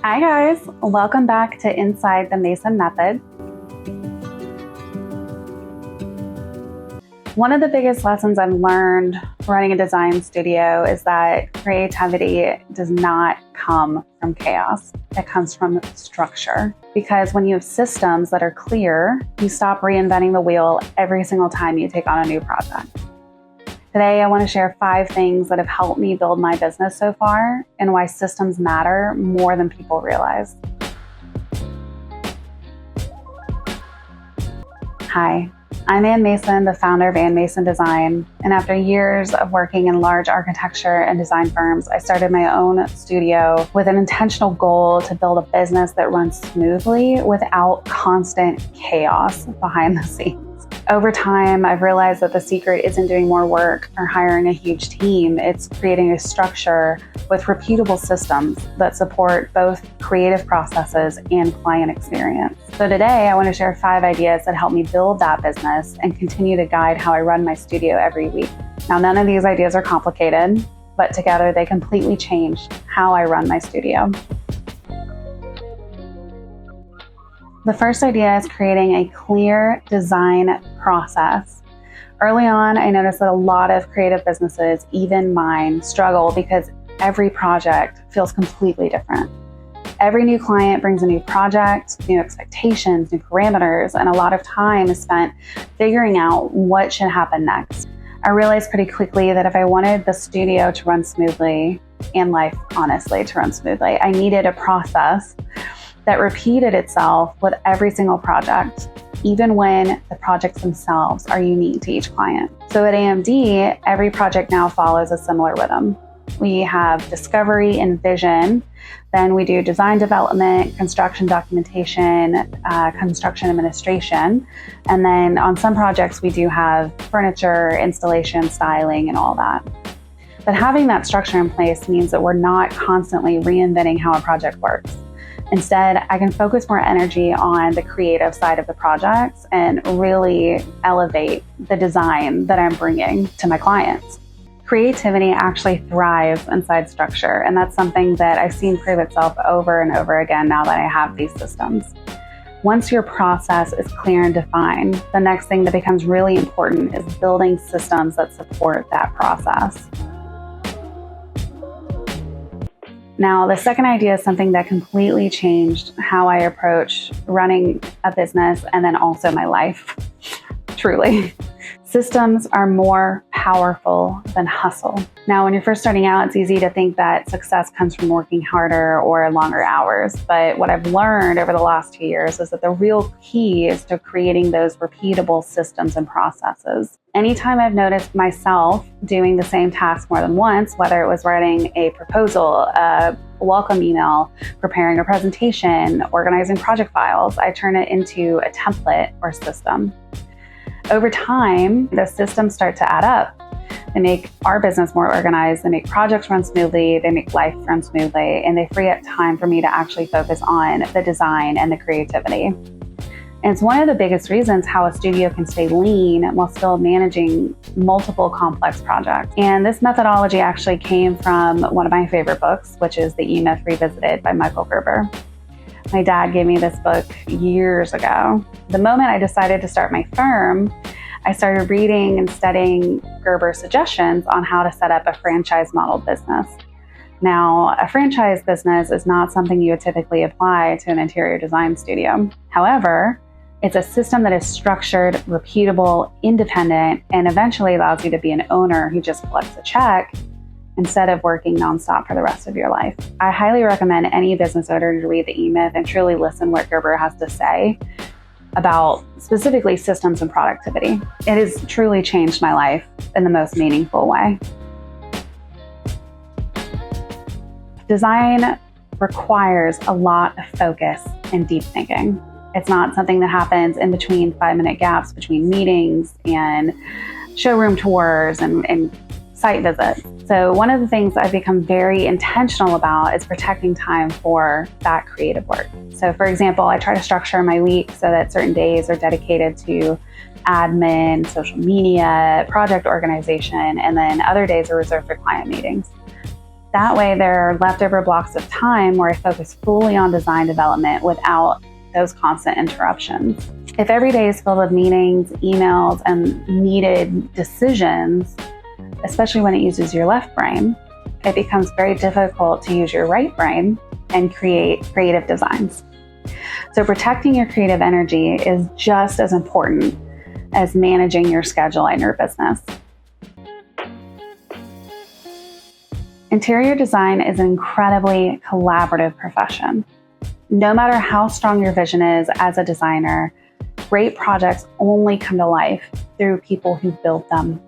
Hi guys, welcome back to Inside the Mason Method. One of the biggest lessons I've learned running a design studio is that creativity does not come from chaos. It comes from structure. Because when you have systems that are clear, you stop reinventing the wheel every single time you take on a new project. Today, I want to share 5 things that have helped me build my business so far and why systems matter more than people realize. Hi, I'm Ann Mason, the founder of Ann Mason Design, and after years of working in large architecture and design firms, I started my own studio with an intentional goal to build a business that runs smoothly without constant chaos behind the scenes. Over time, I've realized that the secret isn't doing more work or hiring a huge team. It's creating a structure with repeatable systems that support both creative processes and client experience. So today, I want to share 5 ideas that help me build that business and continue to guide how I run my studio every week. Now, none of these ideas are complicated, but together they completely change how I run my studio. The first idea is creating a clear design process. Early on, I noticed that a lot of creative businesses, even mine, struggle because every project feels completely different. Every new client brings a new project, new expectations, new parameters, and a lot of time is spent figuring out what should happen next. I realized pretty quickly that if I wanted the studio to run smoothly, and life, honestly, to run smoothly, I needed a process that repeated itself with every single project, even when the projects themselves are unique to each client. So at AMD, every project now follows a similar rhythm. We have discovery and vision, then we do design development, construction documentation, construction administration, and then on some projects we do have furniture, installation, styling, and all that. But having that structure in place means that we're not constantly reinventing how a project works. Instead, I can focus more energy on the creative side of the projects and really elevate the design that I'm bringing to my clients. Creativity actually thrives inside structure, and that's something that I've seen prove itself over and over again now that I have these systems. Once your process is clear and defined, the next thing that becomes really important is building systems that support that process. Now, the second idea is something that completely changed how I approach running a business and then also my life, truly. Systems are more powerful than hustle. Now, when you're first starting out, it's easy to think that success comes from working harder or longer hours. But what I've learned over the last 2 years is that the real key is to creating those repeatable systems and processes. Anytime I've noticed myself doing the same task more than once, whether it was writing a proposal, a welcome email, preparing a presentation, organizing project files, I turn it into a template or system. Over time, those systems start to add up. They make our business more organized, they make projects run smoothly, they make life run smoothly, and they free up time for me to actually focus on the design and the creativity. And it's one of the biggest reasons how a studio can stay lean while still managing multiple complex projects. And this methodology actually came from one of my favorite books, which is The E-Myth Revisited by Michael Gerber. My dad gave me this book years ago. The moment I decided to start my firm, I started reading and studying Gerber's suggestions on how to set up a franchise model business. Now, a franchise business is not something you would typically apply to an interior design studio. However, it's a system that is structured, repeatable, independent, and eventually allows you to be an owner who just collects a check instead of working nonstop for the rest of your life. I highly recommend any business owner to read the E-Myth and truly listen what Gerber has to say about specifically systems and productivity. It has truly changed my life in the most meaningful way. Design requires a lot of focus and deep thinking. It's not something that happens in between 5-minute gaps between meetings and showroom tours and site visits. So one of the things I've become very intentional about is protecting time for that creative work. So for example, I try to structure my week so that certain days are dedicated to admin, social media, project organization, and then other days are reserved for client meetings. That way there are leftover blocks of time where I focus fully on design development without those constant interruptions. If every day is filled with meetings, emails, and needed decisions, especially when it uses your left brain, it becomes very difficult to use your right brain and create creative designs. So protecting your creative energy is just as important as managing your schedule and your business. Interior design is an incredibly collaborative profession. No matter how strong your vision is as a designer, great projects only come to life through people who build them.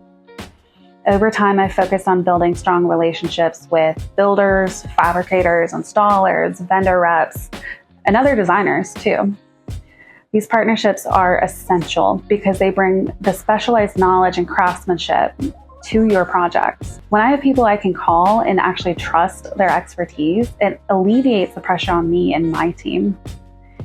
Over time, I've focused on building strong relationships with builders, fabricators, installers, vendor reps, and other designers too. These partnerships are essential because they bring the specialized knowledge and craftsmanship to your projects. When I have people I can call and actually trust their expertise, it alleviates the pressure on me and my team.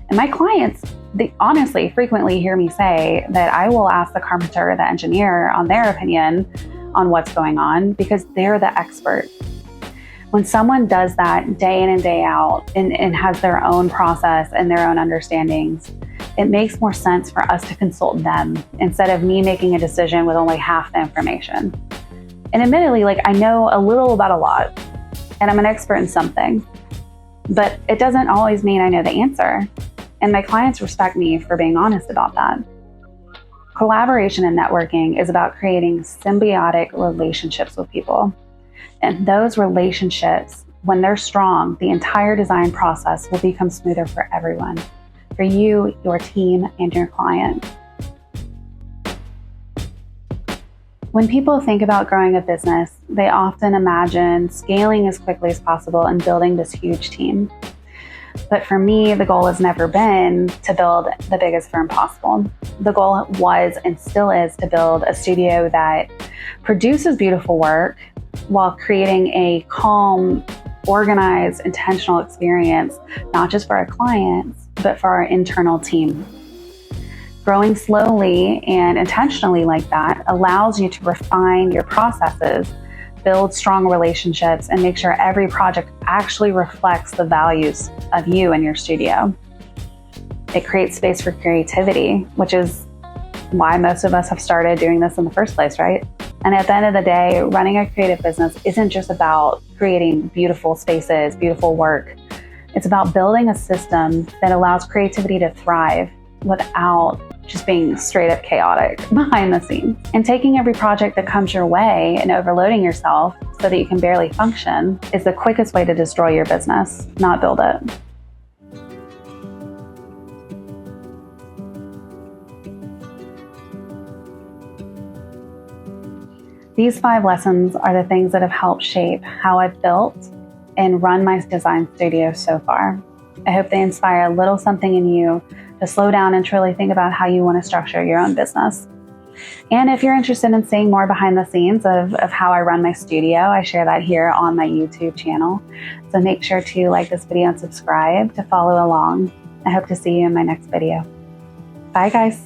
And my clients, they honestly frequently hear me say that I will ask the carpenter or the engineer on their opinion on what's going on because they're the expert. When someone does that day in and day out and has their own process and their own understandings, it makes more sense for us to consult them instead of me making a decision with only half the information. And admittedly, I know a little about a lot and I'm an expert in something, but it doesn't always mean I know the answer. And my clients respect me for being honest about that. Collaboration and networking is about creating symbiotic relationships with people. And those relationships, when they're strong, the entire design process will become smoother for everyone, for you, your team, and your client. When people think about growing a business, they often imagine scaling as quickly as possible and building this huge team. But for me, the goal has never been to build the biggest firm possible. The goal was and still is to build a studio that produces beautiful work while creating a calm, organized, intentional experience, not just for our clients, but for our internal team. Growing slowly and intentionally like that allows you to refine your processes, build strong relationships, and make sure every project actually reflects the values of you and your studio. It creates space for creativity, which is why most of us have started doing this in the first place, right? And at the end of the day, running a creative business isn't just about creating beautiful spaces, beautiful work. It's about building a system that allows creativity to thrive without just being straight up chaotic behind the scenes. And taking every project that comes your way and overloading yourself so that you can barely function is the quickest way to destroy your business, not build it. These 5 lessons are the things that have helped shape how I've built and run my design studio so far. I hope they inspire a little something in you to slow down and truly think about how you want to structure your own business. And if you're interested in seeing more behind the scenes of how I run my studio, I share that here on my YouTube channel. So make sure to like this video and subscribe to follow along. I hope to see you in my next video. Bye guys.